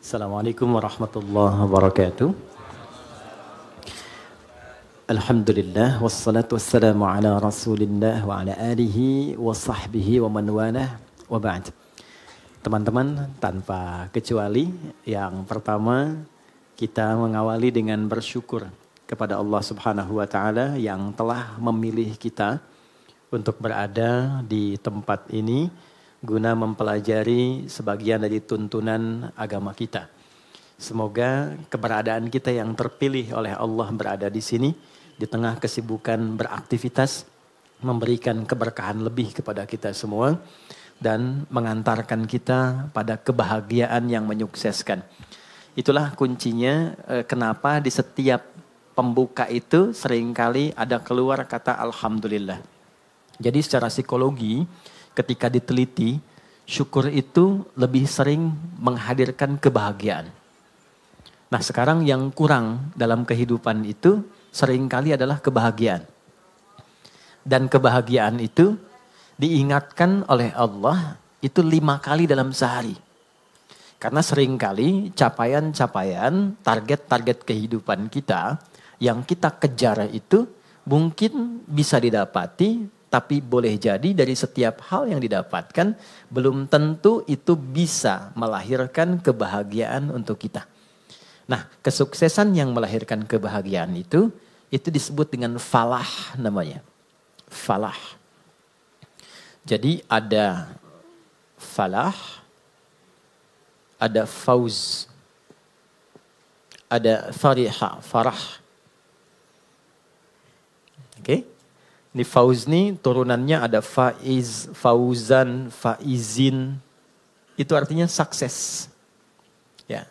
Assalamualaikum warahmatullahi wabarakatuh. Alhamdulillah wassalatu wassalamu ala Rasulillah wa ala alihi wa sahbihi wa man walah wa ba'd. Teman-teman, tanpa kecuali yang pertama kita mengawali dengan bersyukur kepada Allah Subhanahu wa taala yang telah memilih kita untuk berada di tempat ini guna mempelajari sebagian dari tuntunan agama kita. Semoga keberadaan kita yang terpilih oleh Allah berada di sini di tengah kesibukan beraktivitas memberikan keberkahan lebih kepada kita semua dan mengantarkan kita pada kebahagiaan yang menyukseskan. Itulah kuncinya kenapa di setiap pembuka itu seringkali ada keluar kata Alhamdulillah. Jadi secara psikologi ketika diteliti, syukur itu lebih sering menghadirkan kebahagiaan. Nah sekarang yang kurang dalam kehidupan itu seringkali adalah kebahagiaan. Dan kebahagiaan itu diingatkan oleh Allah itu 5 kali dalam sehari. Karena seringkali capaian-capaian, target-target kehidupan kita yang kita kejar itu mungkin bisa didapati, tapi boleh jadi dari setiap hal yang didapatkan belum tentu itu bisa melahirkan kebahagiaan untuk kita. Nah, kesuksesan yang melahirkan kebahagiaan itu disebut dengan falah namanya. Falah. Jadi ada falah, ada fauz, ada fariha, farah. Oke? Ini fauz nih turunannya ada faiz, fauzan, faizin. Itu artinya sukses. Ya.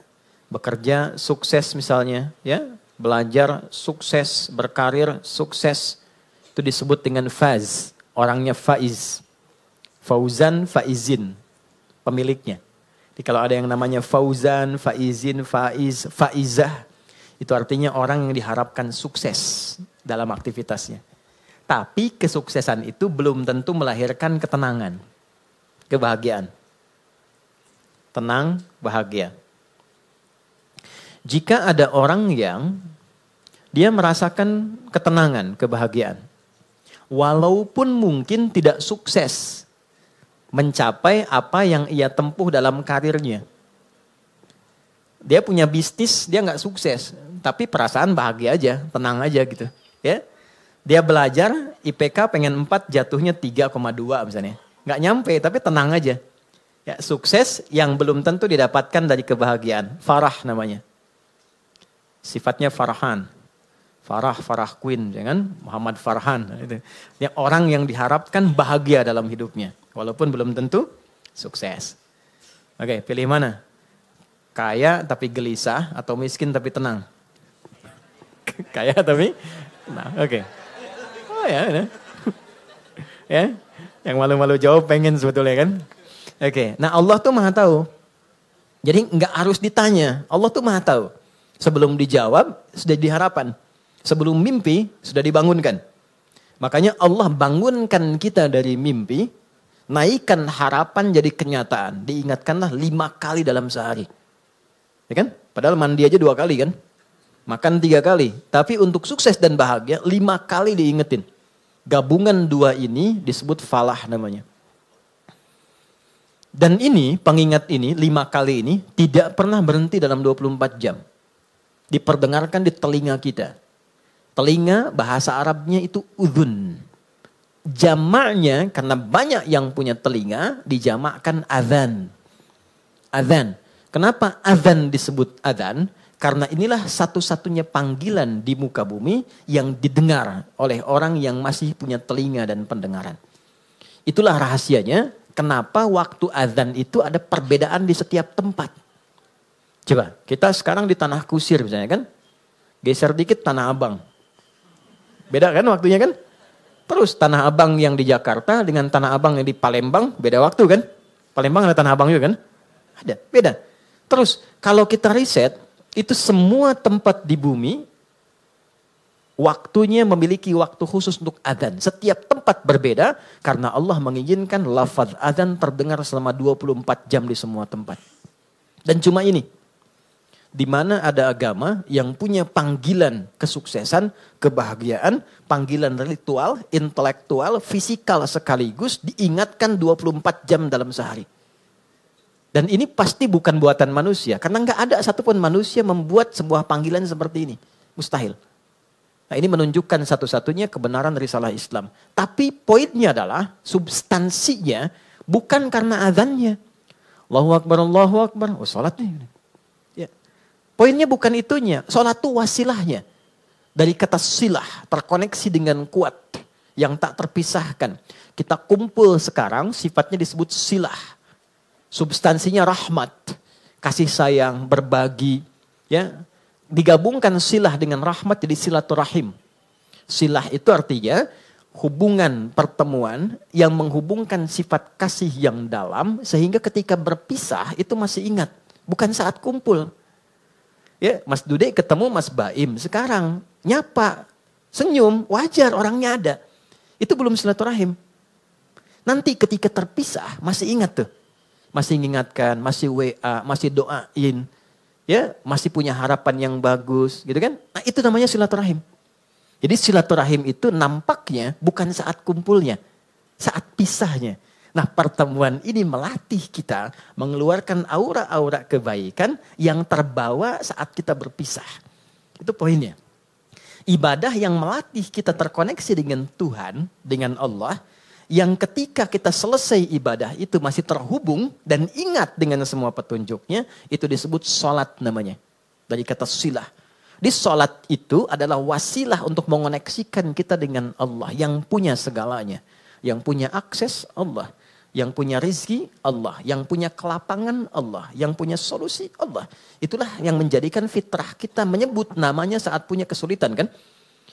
Bekerja sukses misalnya, ya. Belajar sukses, berkarir sukses. Itu disebut dengan faz. Orangnya faiz. Fauzan, faizin. Pemiliknya. Jadi kalau ada yang namanya fauzan, faizin, faiz, faizah. Itu artinya orang yang diharapkan sukses dalam aktivitasnya. Tapi kesuksesan itu belum tentu melahirkan ketenangan, kebahagiaan. Tenang, bahagia. Jika ada orang yang dia merasakan ketenangan, kebahagiaan. Walaupun mungkin tidak sukses mencapai apa yang ia tempuh dalam karirnya. Dia punya bisnis, dia nggak sukses. Tapi perasaan bahagia aja, tenang aja gitu. Ya. Dia belajar, IPK pengen 4, jatuhnya 3,2 misalnya. Nggak nyampe, tapi tenang aja. Ya, sukses yang belum tentu didapatkan dari kebahagiaan. Farah namanya. Sifatnya Farhan. Farah Queen, jangan Muhammad Farhan. Dia orang yang diharapkan bahagia dalam hidupnya. Walaupun belum tentu sukses. Oke, pilih mana? Kaya tapi gelisah atau miskin tapi tenang? Kaya tapi tenang, oke. Oh ya. Ya, yang malu-malu jawab pengen sebetulnya kan. Oke, nah Allah tuh maha tahu. Jadi nggak harus ditanya, Allah tuh maha tahu. Sebelum dijawab sudah diharapan. Sebelum mimpi sudah dibangunkan. Makanya Allah bangunkan kita dari mimpi, naikkan harapan jadi kenyataan. Diingatkanlah 5 kali dalam sehari. Ya kan? Padahal mandi aja 2 kali kan. Makan 3 kali. Tapi untuk sukses dan bahagia 5 kali diingetin. Gabungan 2 ini disebut falah namanya. Dan ini, pengingat ini, 5 kali ini tidak pernah berhenti dalam 24 jam. Diperdengarkan di telinga kita. Telinga bahasa Arabnya itu udhun. Jamaknya karena banyak yang punya telinga dijamakkan adhan. Adhan. Kenapa adhan disebut adhan? Karena inilah satu-satunya panggilan di muka bumi yang didengar oleh orang yang masih punya telinga dan pendengaran. Itulah rahasianya kenapa waktu azan itu ada perbedaan di setiap tempat. Coba, kita sekarang di Tanah Kusir misalnya kan. Geser dikit Tanah Abang. Beda kan waktunya kan? Terus Tanah Abang yang di Jakarta dengan Tanah Abang yang di Palembang beda waktu kan? Palembang ada Tanah Abang juga kan? Ada, beda. Terus kalau kita riset, itu semua tempat di bumi waktunya memiliki waktu khusus untuk adzan. Setiap tempat berbeda karena Allah mengizinkan lafaz adzan terdengar selama 24 jam di semua tempat. Dan cuma ini Di mana ada agama yang punya panggilan kesuksesan, kebahagiaan, panggilan ritual, intelektual, fisikal sekaligus diingatkan 24 jam dalam sehari. Dan ini pasti bukan buatan manusia. Karena nggak ada satupun manusia membuat sebuah panggilan seperti ini. Mustahil. Nah ini menunjukkan satu-satunya kebenaran risalah Islam. Tapi poinnya adalah substansinya bukan karena azannya. Allahu Akbar, Allahu Akbar. Oh sholat nih. Ya. Poinnya bukan itunya. Sholat itu wasilahnya. Dari kata silah terkoneksi dengan kuat. Yang tak terpisahkan. Kita kumpul sekarang sifatnya disebut silah. Substansinya rahmat, kasih sayang, berbagi, ya. Digabungkan silah dengan rahmat jadi silaturahim. Silah itu artinya hubungan pertemuan yang menghubungkan sifat kasih yang dalam sehingga ketika berpisah itu masih ingat, bukan saat kumpul. Ya, Mas Dude ketemu Mas Baim sekarang nyapa, senyum, wajar orangnya ada. Itu belum silaturahim. Nanti ketika terpisah masih ingat tuh. Masih mengingatkan, masih WA, masih doain, ya, masih punya harapan yang bagus, gitu kan? Nah, itu namanya silaturahim. Jadi silaturahim itu nampaknya bukan saat kumpulnya, saat pisahnya. Nah, pertemuan ini melatih kita mengeluarkan aura-aura kebaikan yang terbawa saat kita berpisah. Itu poinnya. Ibadah yang melatih kita terkoneksi dengan Tuhan, dengan Allah, yang ketika kita selesai ibadah itu masih terhubung dan ingat dengan semua petunjuknya, itu disebut sholat namanya. Dari kata silah. Di sholat itu adalah wasilah untuk mengoneksikan kita dengan Allah yang punya segalanya. Yang punya akses Allah. Yang punya rizki Allah. Yang punya kelapangan Allah. Yang punya solusi Allah. Itulah yang menjadikan fitrah kita menyebut namanya saat punya kesulitan kan.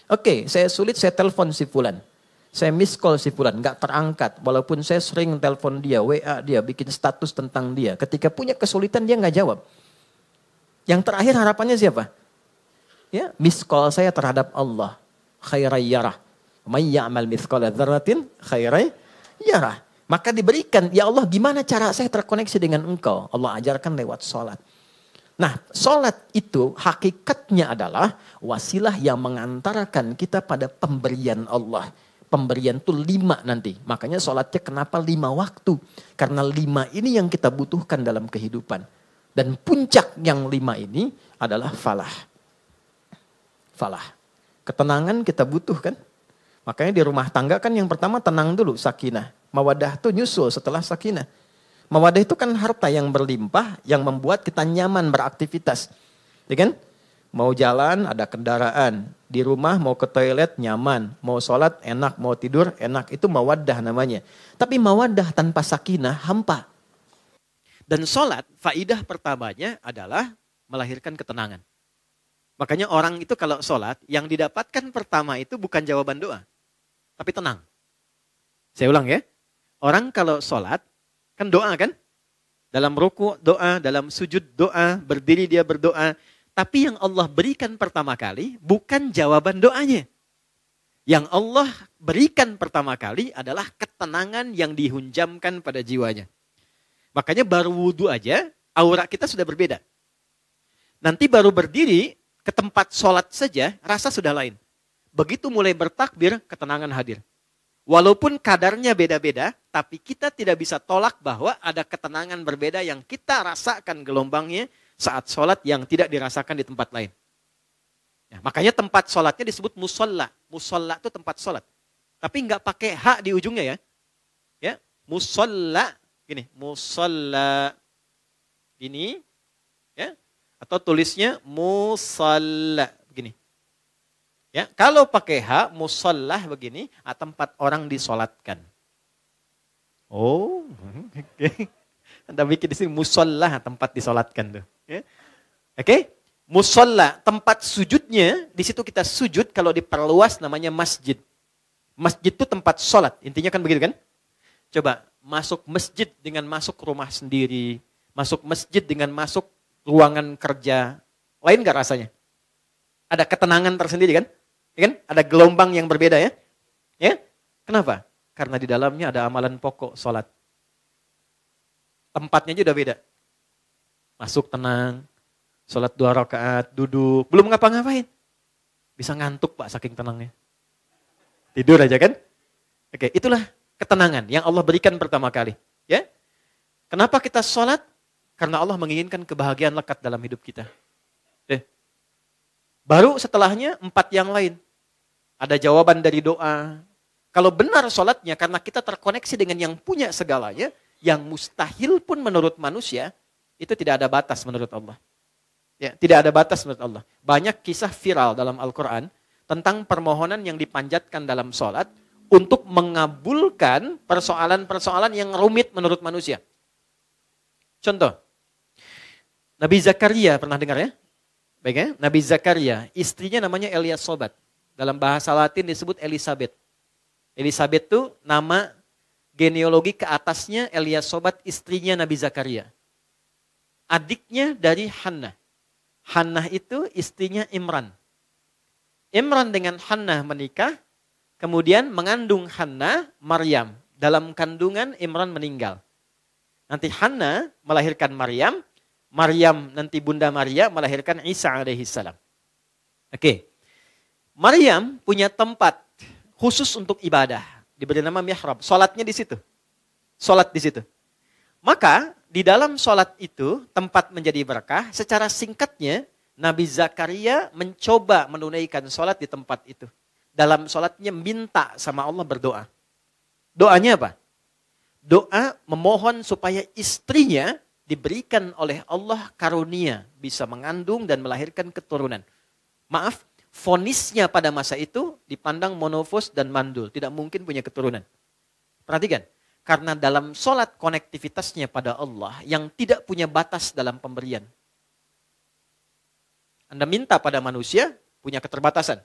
Oke, saya sulit, saya telepon si fulan. Saya miss call si fulan, gak terangkat. Walaupun saya sering telepon dia, WA dia, bikin status tentang dia. Ketika punya kesulitan dia gak jawab. Yang terakhir harapannya siapa? Ya, miss call saya terhadap Allah. Khairai yarah. May ya'mal mithqala dzarratin khairai yarah. Maka diberikan, ya Allah gimana cara saya terkoneksi dengan engkau? Allah ajarkan lewat sholat. Nah, sholat itu hakikatnya adalah wasilah yang mengantarkan kita pada pemberian Allah. Pemberian itu 5 nanti. Makanya sholatnya kenapa 5 waktu. Karena 5 ini yang kita butuhkan dalam kehidupan. Dan puncak yang 5 ini adalah falah. Falah. Ketenangan kita butuhkan. Makanya di rumah tangga kan yang pertama tenang dulu, sakinah. Mawadah itu nyusul setelah sakinah. Mawadah itu kan harta yang berlimpah yang membuat kita nyaman beraktivitas. Ya kan? Mau jalan ada kendaraan, di rumah mau ke toilet nyaman, mau sholat enak, mau tidur enak, itu mawaddah namanya. Tapi mawaddah tanpa sakinah hampa. Dan sholat faidah pertamanya adalah melahirkan ketenangan. Makanya orang itu kalau sholat yang didapatkan pertama itu bukan jawaban doa, tapi tenang. Saya ulang ya, orang kalau sholat kan doa kan, dalam ruku doa, dalam sujud doa, berdiri dia berdoa. Tapi yang Allah berikan pertama kali bukan jawaban doanya. Yang Allah berikan pertama kali adalah ketenangan yang dihunjamkan pada jiwanya. Makanya baru wudhu aja, aura kita sudah berbeda. Nanti baru berdiri ke tempat sholat saja, rasa sudah lain. Begitu mulai bertakbir, ketenangan hadir. Walaupun kadarnya beda-beda, tapi kita tidak bisa tolak bahwa ada ketenangan berbeda yang kita rasakan gelombangnya saat sholat yang tidak dirasakan di tempat lain. Ya, makanya tempat sholatnya disebut musolla. Musolla itu tempat sholat. Tapi nggak pakai hak di ujungnya ya. Ya, musolla gini, musolla ini, ya, atau tulisnya musalla begini. Ya, kalau pakai hak musollah begini, tempat orang disolatkan. Oh, oke. Anda bikin di sini musollah tempat disolatkan tuh. Ya. Oke, musolla tempat sujudnya di situ kita sujud kalau diperluas namanya masjid. Masjid itu tempat sholat, intinya kan begitu kan? Coba masuk masjid dengan masuk rumah sendiri, masuk masjid dengan masuk ruangan kerja, lain gak rasanya? Ada ketenangan tersendiri kan? Ya kan? Ada gelombang yang berbeda ya? Ya? Kenapa? Karena di dalamnya ada amalan pokok sholat. Tempatnya aja udah beda. Masuk tenang, Sholat 2 rakaat, duduk, belum ngapa-ngapain. Bisa ngantuk Pak saking tenangnya. Tidur aja kan? Oke, itulah ketenangan yang Allah berikan pertama kali. Ya, kenapa kita sholat? Karena Allah menginginkan kebahagiaan lekat dalam hidup kita. Baru setelahnya 4 yang lain. Ada jawaban dari doa. Kalau benar sholatnya karena kita terkoneksi dengan yang punya segalanya, yang mustahil pun menurut manusia, itu tidak ada batas menurut Allah. Ya, tidak ada batas menurut Allah. Banyak kisah viral dalam Al-Quran tentang permohonan yang dipanjatkan dalam sholat untuk mengabulkan persoalan-persoalan yang rumit menurut manusia. Contoh, Nabi Zakaria, pernah dengar ya? Baik ya, Nabi Zakaria, istrinya namanya Eliasobat. Dalam bahasa Latin disebut Elizabeth. Elizabeth itu nama genealogi ke atasnya Eliasobat, istrinya Nabi Zakaria. Adiknya dari Hannah. Hannah itu istrinya Imran. Imran dengan Hannah menikah, kemudian mengandung Hannah, Maryam. Dalam kandungan Imran meninggal. Nanti Hannah melahirkan Maryam, Maryam nanti Bunda Maria melahirkan Isa alaihissalam. Oke. Maryam punya tempat khusus untuk ibadah, diberi nama mihrab. Salatnya di situ. Salat di situ. Maka di dalam salat itu tempat menjadi berkah. Secara singkatnya Nabi Zakaria mencoba menunaikan salat di tempat itu. Dalam salatnya minta sama Allah berdoa. Doanya apa? Doa memohon supaya istrinya diberikan oleh Allah karunia bisa mengandung dan melahirkan keturunan. Maaf, vonisnya pada masa itu dipandang monofos dan mandul, tidak mungkin punya keturunan. Perhatikan, karena dalam sholat konektivitasnya pada Allah yang tidak punya batas dalam pemberian. Anda minta pada manusia punya keterbatasan.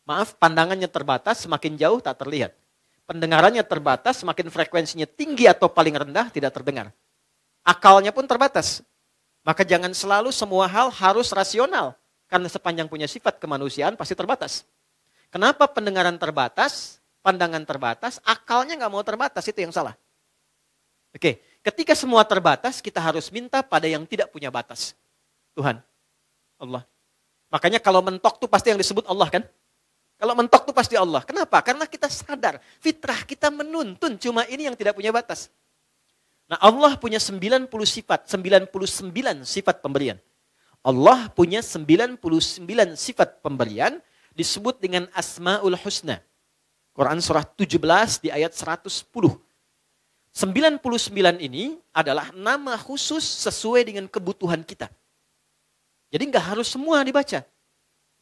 Maaf, pandangannya terbatas, semakin jauh tak terlihat. Pendengarannya terbatas, semakin frekuensinya tinggi atau paling rendah tidak terdengar. Akalnya pun terbatas. Maka jangan selalu semua hal harus rasional. Karena sepanjang punya sifat kemanusiaan pasti terbatas. Kenapa pendengaran terbatas, pandangan terbatas, akalnya nggak mau terbatas, itu yang salah. Oke, ketika semua terbatas, kita harus minta pada yang tidak punya batas. Tuhan, Allah. Makanya kalau mentok tuh pasti yang disebut Allah kan? Kalau mentok tuh pasti Allah. Kenapa? Karena kita sadar, fitrah kita menuntun, cuma ini yang tidak punya batas. Nah, Allah punya 90 sifat, 99 sifat pemberian. Allah punya 99 sifat pemberian disebut dengan Asmaul Husna. Quran surah 17 di ayat 110. 99 ini adalah nama khusus sesuai dengan kebutuhan kita. Jadi nggak harus semua dibaca.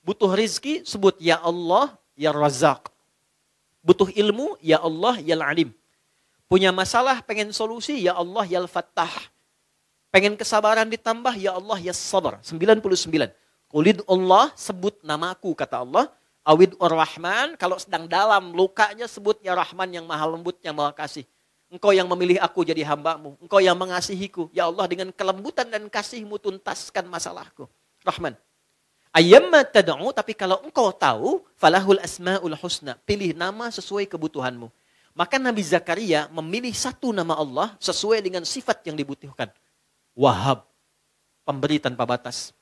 Butuh rizki, sebut ya Allah, ya Razak. Butuh ilmu, ya Allah, ya Alim. Punya masalah, pengen solusi, ya Allah, ya Al-Fattah. Pengen kesabaran ditambah, ya Allah, ya Sabar. 99. Qulid Allah, sebut namaku, kata Allah. Awid Ar-Rahman, kalau sedang dalam lukanya, sebut ya Rahman yang maha lembut, yang maha kasih. Engkau yang memilih aku jadi hambamu. Engkau yang mengasihiku. Ya Allah, dengan kelembutan dan kasihmu tuntaskan masalahku. Rahman. Ayyamma tad'u, tapi kalau engkau tahu, falahul asma'ul husna. Pilih nama sesuai kebutuhanmu. Maka Nabi Zakaria memilih satu nama Allah sesuai dengan sifat yang dibutuhkan. Wahab, pemberi tanpa batas.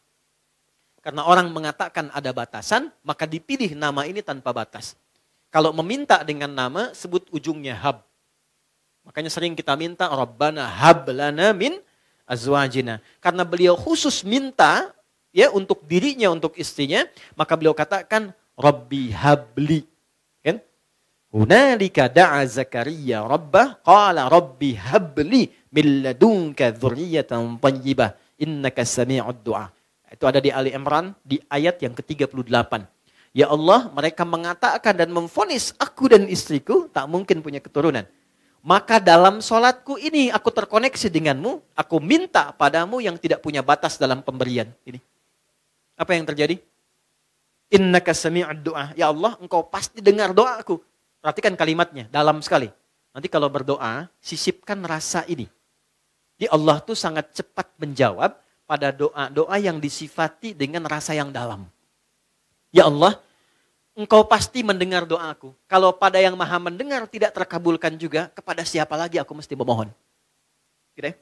Karena orang mengatakan ada batasan, maka dipilih nama ini tanpa batas. Kalau meminta dengan nama, sebut ujungnya hab. Makanya sering kita minta, Rabbana hab lana min azwajina. Karena beliau khusus minta ya untuk dirinya, untuk istrinya, maka beliau katakan, Rabbi habli. Kan? Hunalika da'a Zakaria Rabbah, qala Rabbi habli min ladunka dzurriyyatan thayyibah, innaka sami'ud du'a. Itu ada di Ali Imran di ayat yang ke-38. Ya Allah, mereka mengatakan dan memvonis aku dan istriku tak mungkin punya keturunan. Maka dalam sholatku ini aku terkoneksi denganmu, aku minta padamu yang tidak punya batas dalam pemberian. Ini. Apa yang terjadi? Innaka sami'ud du'a. Ya Allah, engkau pasti dengar doaku. Perhatikan kalimatnya, dalam sekali. Nanti kalau berdoa, sisipkan rasa ini. Jadi Allah tuh sangat cepat menjawab pada doa-doa yang disifati dengan rasa yang dalam. Ya Allah, engkau pasti mendengar doaku. Kalau pada yang maha mendengar tidak terkabulkan juga, kepada siapa lagi aku mesti memohon? Gitu ya?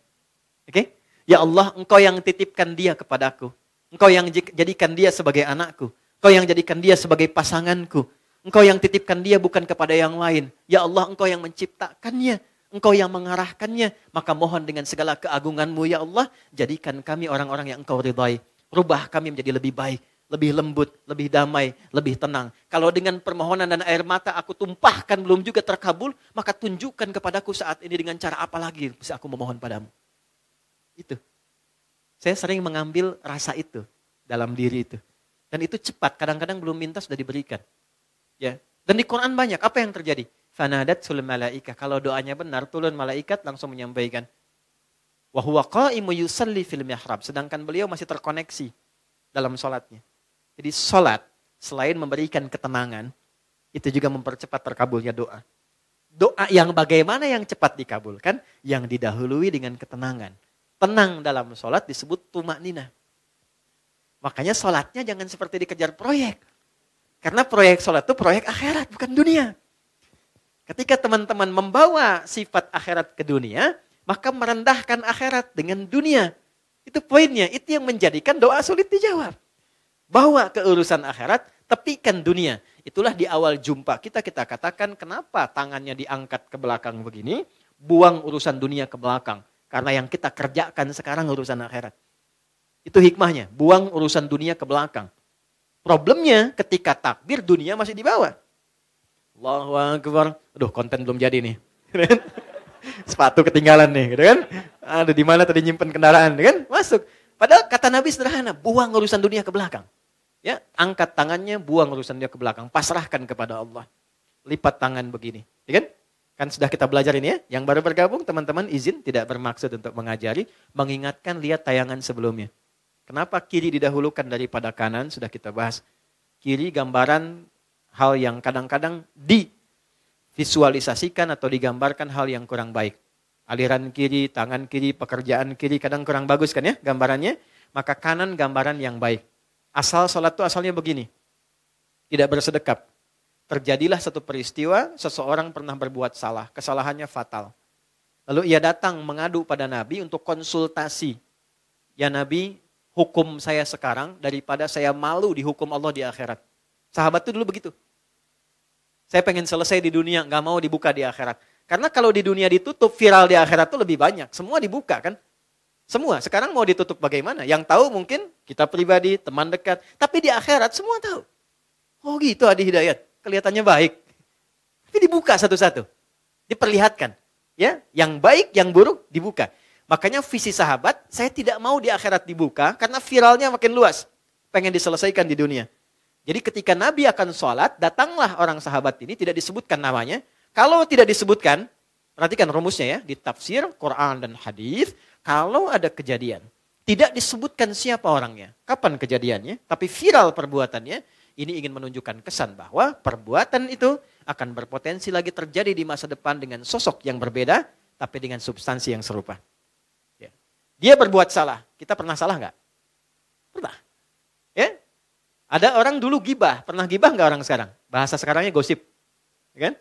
Oke? Ya Allah, Engkau yang titipkan dia kepadaku. Engkau yang jadikan dia sebagai anakku. Engkau yang jadikan dia sebagai pasanganku. Engkau yang titipkan dia bukan kepada yang lain. Ya Allah, Engkau yang menciptakannya. Engkau yang mengarahkannya. Maka mohon dengan segala keagungan-Mu ya Allah, jadikan kami orang-orang yang Engkau ridhai. Rubah kami menjadi lebih baik, lebih lembut, lebih damai, lebih tenang. Kalau dengan permohonan dan air mata aku tumpahkan belum juga terkabul, maka tunjukkan kepadaku saat ini dengan cara apa lagi bisa aku memohon padamu. Itu. Saya sering mengambil rasa itu dalam diri itu. Dan itu cepat, kadang-kadang belum minta sudah diberikan. Ya. Dan di Quran banyak, apa yang terjadi? Fanadatul malaikah, kalau doanya benar, turun malaikat langsung menyampaikan. Wa huwa qa'imu yusalli fil mihrab, sedangkan beliau masih terkoneksi dalam sholatnya. Jadi sholat, selain memberikan ketenangan, itu juga mempercepat terkabulnya doa. Doa yang bagaimana yang cepat dikabulkan? Yang didahului dengan ketenangan. Tenang dalam sholat disebut tumakninah. Makanya sholatnya jangan seperti dikejar proyek. Karena proyek sholat itu proyek akhirat, bukan dunia. Ketika teman-teman membawa sifat akhirat ke dunia, maka merendahkan akhirat dengan dunia. Itu poinnya, itu yang menjadikan doa sulit dijawab. Bawa ke urusan akhirat, tepikan dunia. Itulah di awal jumpa kita katakan kenapa tangannya diangkat ke belakang begini, buang urusan dunia ke belakang. Karena yang kita kerjakan sekarang urusan akhirat. Itu hikmahnya, buang urusan dunia ke belakang. Problemnya ketika takbir dunia masih di bawah. Allahu Akbar. Aduh, konten belum jadi nih. Sepatu ketinggalan nih, gitu kan? Ada di mana tadi nyimpen kendaraan, kan? Masuk. Padahal kata Nabi sederhana, buang urusan dunia ke belakang. Ya, angkat tangannya, buang urusan dunia ke belakang, pasrahkan kepada Allah. Lipat tangan begini, ya kan? Kan sudah kita belajar ini ya. Yang baru bergabung teman-teman izin tidak bermaksud untuk mengajari, mengingatkan lihat tayangan sebelumnya. Kenapa kiri didahulukan daripada kanan sudah kita bahas. Kiri gambaran hal yang kadang-kadang divisualisasikan atau digambarkan hal yang kurang baik. Aliran kiri, tangan kiri, pekerjaan kiri kadang kurang bagus kan ya gambarannya. Maka kanan gambaran yang baik. Asal sholat itu asalnya begini. Tidak bersedekap. Terjadilah satu peristiwa, seseorang pernah berbuat salah, kesalahannya fatal. Lalu ia datang mengadu pada Nabi untuk konsultasi. Ya Nabi, hukum saya sekarang daripada saya malu dihukum Allah di akhirat. Sahabat itu dulu begitu. Saya pengen selesai di dunia, gak mau dibuka di akhirat. Karena kalau di dunia ditutup, viral di akhirat itu lebih banyak. Semua dibuka kan? Semua. Sekarang mau ditutup bagaimana? Yang tahu mungkin kita pribadi, teman dekat. Tapi di akhirat semua tahu. Oh gitu Adi Hidayat. Kelihatannya baik. Tapi dibuka satu-satu. Diperlihatkan. Ya, yang baik, yang buruk dibuka. Makanya visi sahabat, saya tidak mau di akhirat dibuka karena viralnya makin luas. Pengen diselesaikan di dunia. Jadi ketika Nabi akan sholat, datanglah orang sahabat ini, tidak disebutkan namanya. Kalau tidak disebutkan, perhatikan rumusnya ya, di tafsir, Quran dan hadis, kalau ada kejadian, tidak disebutkan siapa orangnya, kapan kejadiannya, tapi viral perbuatannya, ini ingin menunjukkan kesan bahwa perbuatan itu akan berpotensi lagi terjadi di masa depan dengan sosok yang berbeda, tapi dengan substansi yang serupa. Ya. Dia berbuat salah. Kita pernah salah nggak? Pernah. Ya. Ada orang dulu gibah. Pernah gibah nggak orang sekarang? Bahasa sekarangnya gosip. Ya kan?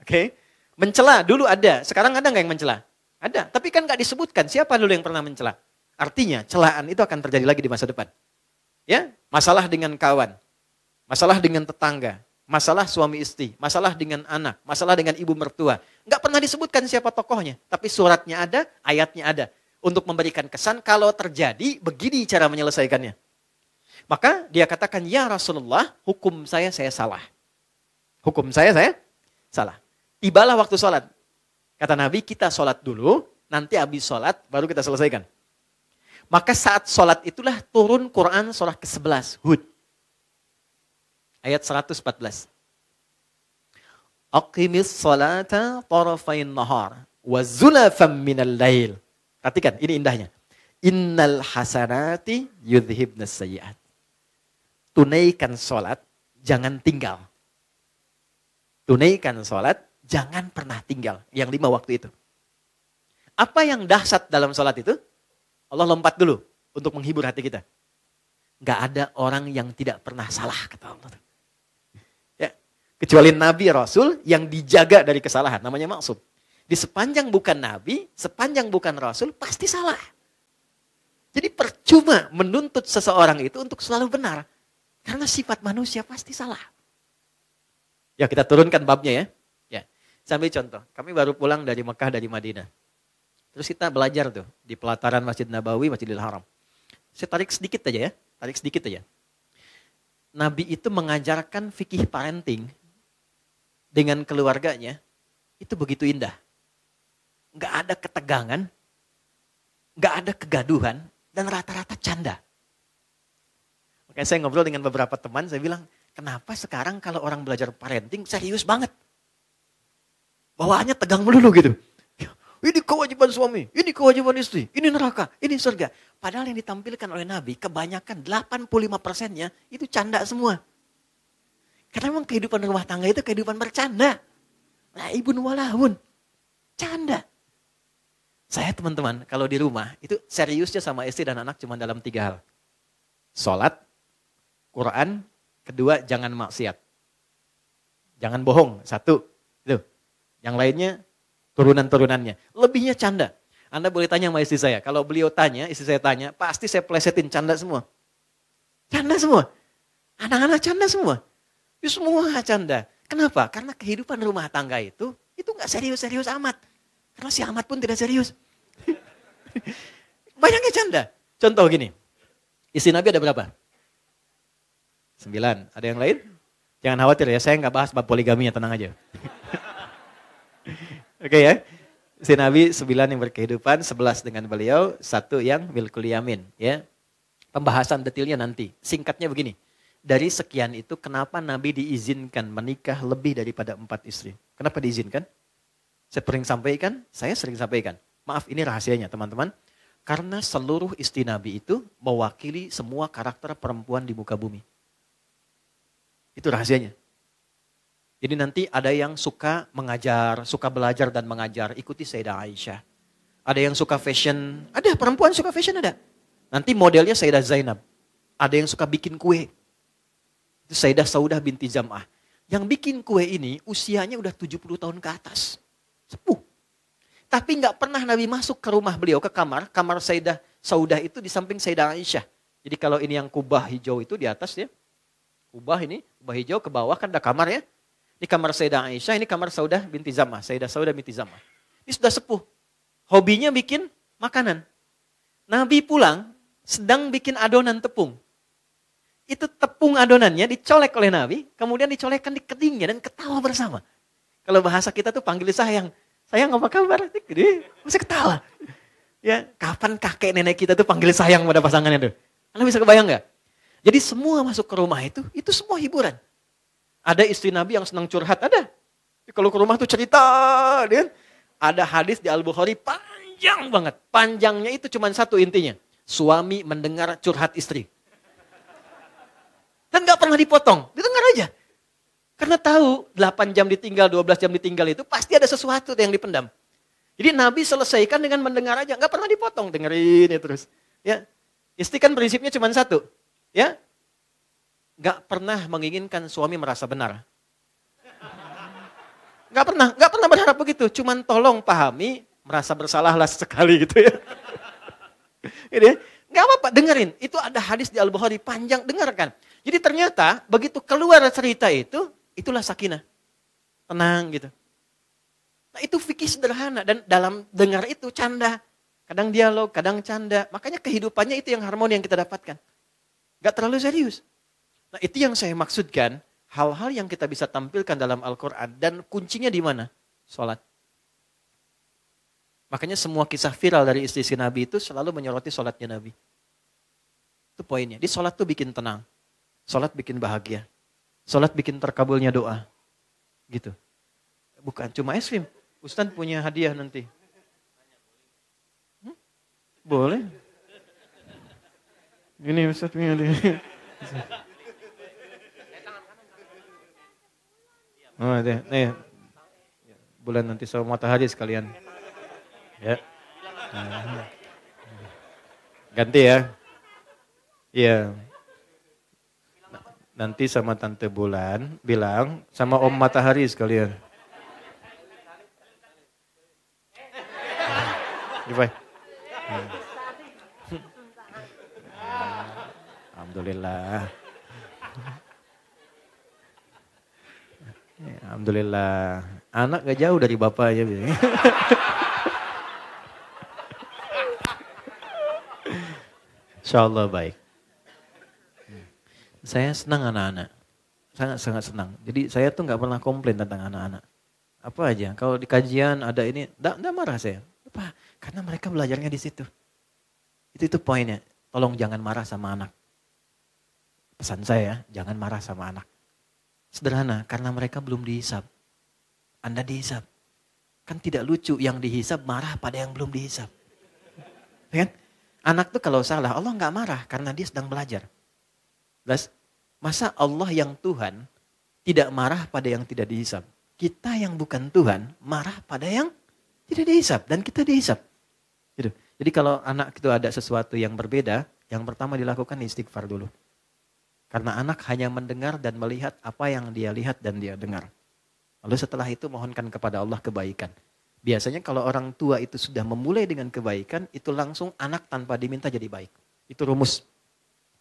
Oke. Mencela dulu ada. Sekarang ada nggak yang mencela? Ada. Tapi kan nggak disebutkan siapa dulu yang pernah mencela. Artinya celaan itu akan terjadi lagi di masa depan. Ya. Masalah dengan kawan. Masalah dengan tetangga, masalah suami istri, masalah dengan anak, masalah dengan ibu mertua. Enggak pernah disebutkan siapa tokohnya, tapi suratnya ada, ayatnya ada. Untuk memberikan kesan kalau terjadi, begini cara menyelesaikannya. Maka dia katakan, ya Rasulullah, hukum saya salah. Hukum saya salah. Tibalah waktu sholat. Kata Nabi, kita sholat dulu, nanti habis sholat, baru kita selesaikan. Maka saat sholat itulah turun Quran surah ke-11, Hud. Ayat 114. Aqimis salata tarafain nahar wa zulafam minal lail. Perhatikan, ini indahnya. Innal hasanati yudhibnas sayyi'at. Tunaikan salat, jangan tinggal. Tunaikan salat, jangan pernah tinggal. Yang 5 waktu itu. Apa yang dahsyat dalam salat itu? Allah lompat dulu untuk menghibur hati kita. Gak ada orang yang tidak pernah salah, kata Allah. Kecuali Nabi Rasul yang dijaga dari kesalahan. Namanya maksum. Di sepanjang bukan Nabi, sepanjang bukan Rasul, pasti salah. Jadi percuma menuntut seseorang itu untuk selalu benar. Karena sifat manusia pasti salah. Ya kita turunkan babnya ya. Ya, saya ambil contoh. Kami baru pulang dari Mekah, dari Madinah. Terus kita belajar tuh di pelataran Masjid Nabawi, Masjidil Haram. Saya tarik sedikit aja ya, tarik sedikit aja. Nabi itu mengajarkan fikih parenting dengan keluarganya, itu begitu indah. Nggak ada ketegangan, nggak ada kegaduhan, dan rata-rata canda. Makanya saya ngobrol dengan beberapa teman, saya bilang, kenapa sekarang kalau orang belajar parenting serius banget? Bawaannya tegang melulu gitu. Ini kewajiban suami, ini kewajiban istri, ini neraka, ini surga. Padahal yang ditampilkan oleh Nabi, kebanyakan 85%-nya itu canda semua. Karena memang kehidupan rumah tangga itu kehidupan bercanda. Laibun walahun. Canda. Saya teman-teman, kalau di rumah, itu seriusnya sama istri dan anak cuma dalam 3 hal. Sholat, Quran, kedua jangan maksiat. Jangan bohong, 1. Itu. Yang lainnya, turunan-turunannya. Lebihnya canda. Anda boleh tanya sama istri saya. Kalau beliau tanya, istri saya tanya, pasti saya plesetin canda semua. Canda semua. Anak-anak canda semua. Itu semua canda. Kenapa? Karena kehidupan rumah tangga itu gak serius-serius amat. Karena si amat pun tidak serius. Banyaknya canda. Contoh gini. Istri Nabi ada berapa? 9. Ada yang lain? Jangan khawatir ya, saya gak bahas bab poligaminya, tenang aja. Oke ya, si Nabi 9 yang berkehidupan, 11 dengan beliau, 1 yang milkul yamin. Ya. Pembahasan detailnya nanti. Singkatnya begini, dari sekian itu kenapa Nabi diizinkan menikah lebih daripada 4 istri? Kenapa diizinkan? Saya sering sampaikan. Maaf ini rahasianya teman-teman. Karena seluruh istri Nabi itu mewakili semua karakter perempuan di muka bumi. Itu rahasianya. Jadi nanti ada yang suka mengajar, suka belajar dan mengajar, ikuti Sayyidah Aisyah. Ada yang suka fashion, ada perempuan suka fashion ada. Nanti modelnya Sayyidah Zainab. Ada yang suka bikin kue. Itu Sayyidah Saudah binti Zam'ah. Yang bikin kue ini usianya udah 70 tahun ke atas. Sepuh. Tapi nggak pernah Nabi masuk ke rumah beliau, ke kamar Sayyidah Saudah itu di samping Sayyidah Aisyah. Jadi kalau ini yang kubah hijau itu di atas ya. Kubah hijau ke bawah kan ada kamar ya. Ini kamar Sayyidah Aisyah, ini kamar Saudah binti Zam'ah. Sayyidah Saudah binti Zam'ah. Ini sudah sepuh. Hobinya bikin makanan. Nabi pulang, sedang bikin adonan tepung. Itu tepung adonannya dicolek oleh Nabi, kemudian dicolekkan di kedingnya dan ketawa bersama. Kalau bahasa kita tuh panggil sayang. Sayang apa kabar? Gede, masih ketawa. Ya, kapan kakek nenek kita tuh panggil sayang pada pasangannya tuh? Anda bisa kebayang nggak? Jadi semua masuk ke rumah itu semua hiburan. Ada istri Nabi yang senang curhat, ada. Kalau ke rumah tuh cerita, kan? Ada hadis di Al-Bukhari panjang banget. Panjangnya itu cuma satu intinya. Suami mendengar curhat istri. Dan gak pernah dipotong, didengar aja. Karena tahu 8 jam ditinggal, 12 jam ditinggal itu pasti ada sesuatu yang dipendam. Jadi Nabi selesaikan dengan mendengar aja, gak pernah dipotong, dengerin ya terus. Ya, istri kan prinsipnya cuma satu. Ya, gak pernah menginginkan suami merasa benar. Gak pernah berharap begitu. Cuman tolong pahami, merasa bersalahlah sekali gitu ya. Gitu ya. Gak apa-apa, dengerin. Itu ada hadis di Al-Bukhari panjang, dengarkan. Jadi ternyata begitu keluar cerita itu, itulah sakinah. Tenang gitu. Nah itu fikih sederhana dan dalam dengar itu canda. Kadang dialog, kadang canda. Makanya kehidupannya itu yang harmoni yang kita dapatkan. Gak terlalu serius. Nah itu yang saya maksudkan, hal-hal yang kita bisa tampilkan dalam Al-Quran dan kuncinya di mana? Sholat. Makanya semua kisah viral dari istri Nabi itu selalu menyoroti sholatnya Nabi. Itu poinnya, di sholat tuh bikin tenang. Sholat bikin bahagia. Sholat bikin terkabulnya doa. Gitu. Bukan cuma es krim. Ustaz punya hadiah nanti. Boleh. Gini Ustaz punya hadiah. Oh, nih. Bulan nanti sama matahari sekalian. Ya. Ganti ya. Iya. Nanti sama Tante Bulan bilang sama Om Matahari sekalian. Gimana? Alhamdulillah. Alhamdulillah. Anak gak jauh dari bapaknya. Insya Allah baik. Saya senang anak-anak. Sangat-sangat senang. Jadi saya tuh gak pernah komplain tentang anak-anak. Apa aja. Kalau di kajian ada ini, enggak marah saya. Apa? Karena mereka belajarnya di situ. Itu poinnya. Tolong jangan marah sama anak. Pesan saya, jangan marah sama anak. Sederhana, karena mereka belum dihisab. Anda dihisab. Kan tidak lucu yang dihisab marah pada yang belum dihisab. Ya kan? Anak tuh kalau salah, Allah gak marah karena dia sedang belajar. Terus, masa Allah yang Tuhan tidak marah pada yang tidak dihisab? Kita yang bukan Tuhan marah pada yang tidak dihisab. Dan kita dihisab. Gitu. Jadi kalau anak itu ada sesuatu yang berbeda, yang pertama dilakukan istighfar dulu. Karena anak hanya mendengar dan melihat apa yang dia lihat dan dia dengar. Lalu setelah itu mohonkan kepada Allah kebaikan. Biasanya kalau orang tua itu sudah memulai dengan kebaikan, itu langsung anak tanpa diminta jadi baik. Itu rumus.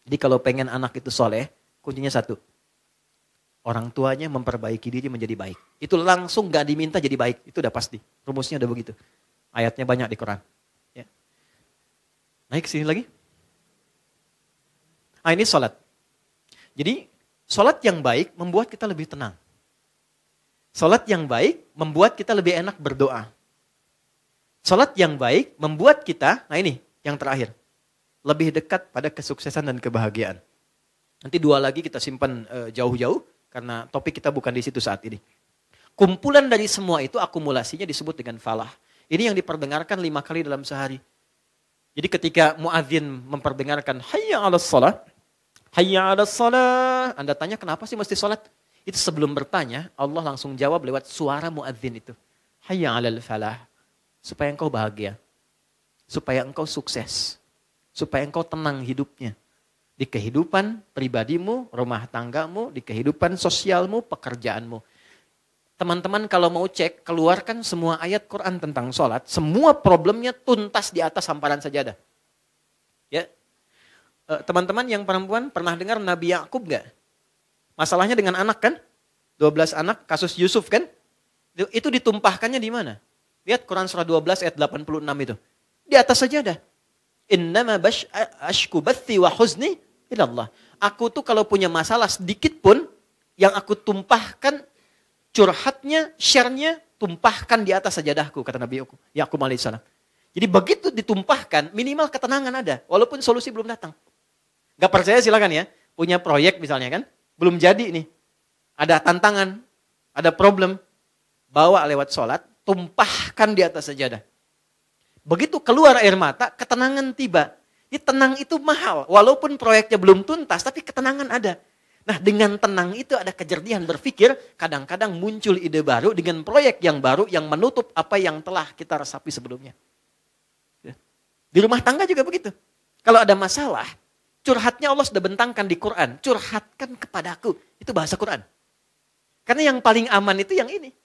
Jadi kalau pengen anak itu soleh, kuncinya satu. Orang tuanya memperbaiki diri menjadi baik. Itu langsung gak diminta jadi baik. Itu udah pasti. Rumusnya udah begitu. Ayatnya banyak di Quran. Ya. Naik sini lagi. Ini sholat. Jadi sholat yang baik membuat kita lebih tenang. Sholat yang baik membuat kita lebih enak berdoa. Sholat yang baik membuat kita, nah ini yang terakhir, lebih dekat pada kesuksesan dan kebahagiaan. Nanti dua lagi kita simpan jauh-jauh karena topik kita bukan di situ saat ini. Kumpulan dari semua itu akumulasinya disebut dengan falah. Ini yang diperdengarkan 5 kali dalam sehari. Jadi ketika muadzin memperdengarkan hayya 'alas shalah, hayya 'alas shalah, Anda tanya kenapa sih mesti sholat? Itu sebelum bertanya, Allah langsung jawab lewat suara muadzin itu. Hayya 'alal falah, supaya engkau bahagia. Supaya engkau sukses. Supaya engkau tenang hidupnya. Di kehidupan pribadimu, rumah tanggamu, di kehidupan sosialmu, pekerjaanmu. Teman-teman kalau mau cek, keluarkan semua ayat Quran tentang sholat. Semua problemnya tuntas di atas hamparan sajadah. Ya. Teman-teman yang perempuan pernah dengar Nabi Yakub gak? Masalahnya dengan anak kan? 12 anak, kasus Yusuf kan? Itu ditumpahkannya di mana? Lihat Quran surah 12 ayat 86 itu. Di atas sajadah. Innama ashku bathi wa huzni ilallah. Aku tuh kalau punya masalah sedikit pun, yang aku tumpahkan, curhatnya, share-nya, tumpahkan di atas sajadahku, kata Nabi Yakub alaihissalam. Jadi begitu ditumpahkan, minimal ketenangan ada, walaupun solusi belum datang. Gak percaya silakan ya, punya proyek misalnya kan, belum jadi nih, ada tantangan, ada problem, bawa lewat sholat, tumpahkan di atas sajadah. Begitu keluar air mata, ketenangan tiba. Jadi tenang itu mahal, walaupun proyeknya belum tuntas, tapi ketenangan ada. Nah dengan tenang itu ada kejernihan berpikir, kadang-kadang muncul ide baru dengan proyek yang baru yang menutup apa yang telah kita resapi sebelumnya. Di rumah tangga juga begitu. Kalau ada masalah, curhatnya Allah sudah bentangkan di Quran. Curhatkan kepadaku. Itu bahasa Quran. Karena yang paling aman itu yang ini.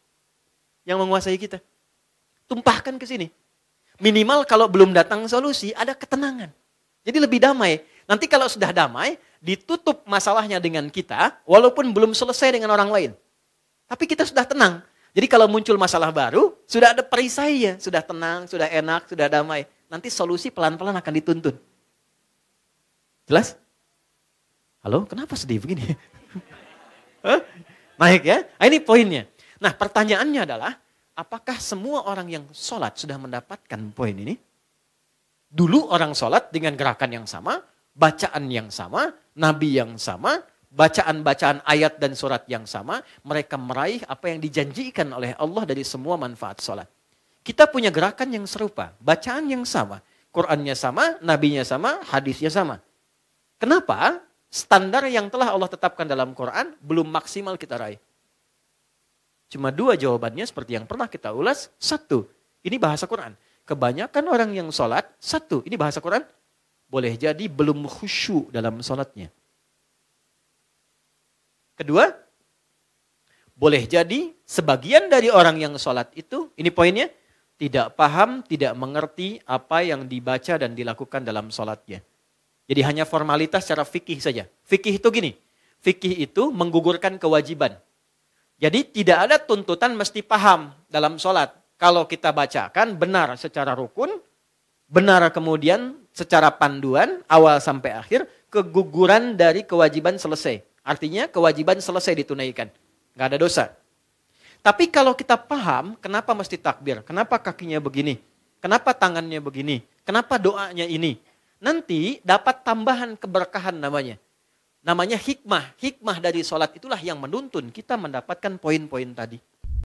Yang menguasai kita. Tumpahkan ke sini. Minimal kalau belum datang solusi, ada ketenangan. Jadi lebih damai. Nanti kalau sudah damai, ditutup masalahnya dengan kita, walaupun belum selesai dengan orang lain. Tapi kita sudah tenang. Jadi kalau muncul masalah baru, sudah ada perisainya. Sudah tenang, sudah enak, sudah damai. Nanti solusi pelan-pelan akan dituntun. Jelas? Halo, kenapa sedih begini? Naik ya? Nah, ini poinnya. Nah pertanyaannya adalah, apakah semua orang yang sholat sudah mendapatkan poin ini? Dulu orang sholat dengan gerakan yang sama, bacaan yang sama, nabi yang sama, bacaan-bacaan ayat dan surat yang sama, mereka meraih apa yang dijanjikan oleh Allah dari semua manfaat sholat. Kita punya gerakan yang serupa, bacaan yang sama, Qur'annya sama, nabinya sama, hadisnya sama. Kenapa? Standar yang telah Allah tetapkan dalam Quran belum maksimal kita raih. Cuma 2 jawabannya seperti yang pernah kita ulas. 1, ini bahasa Quran. Kebanyakan orang yang sholat, 1, ini bahasa Quran, boleh jadi belum khusyuk dalam sholatnya. Kedua, boleh jadi sebagian dari orang yang sholat itu, ini poinnya, tidak paham, tidak mengerti apa yang dibaca dan dilakukan dalam sholatnya. Jadi hanya formalitas secara fikih saja. Fikih itu gini, fikih itu menggugurkan kewajiban. Jadi tidak ada tuntutan mesti paham dalam sholat. Kalau kita bacakan benar secara rukun, benar kemudian secara panduan awal sampai akhir, keguguran dari kewajiban selesai. Artinya kewajiban selesai ditunaikan. Nggak ada dosa. Tapi kalau kita paham, kenapa mesti takbir? Kenapa kakinya begini? Kenapa tangannya begini? Kenapa doanya ini? Nanti dapat tambahan keberkahan namanya. Namanya hikmah. Hikmah dari sholat itulah yang menuntun kita mendapatkan poin-poin tadi.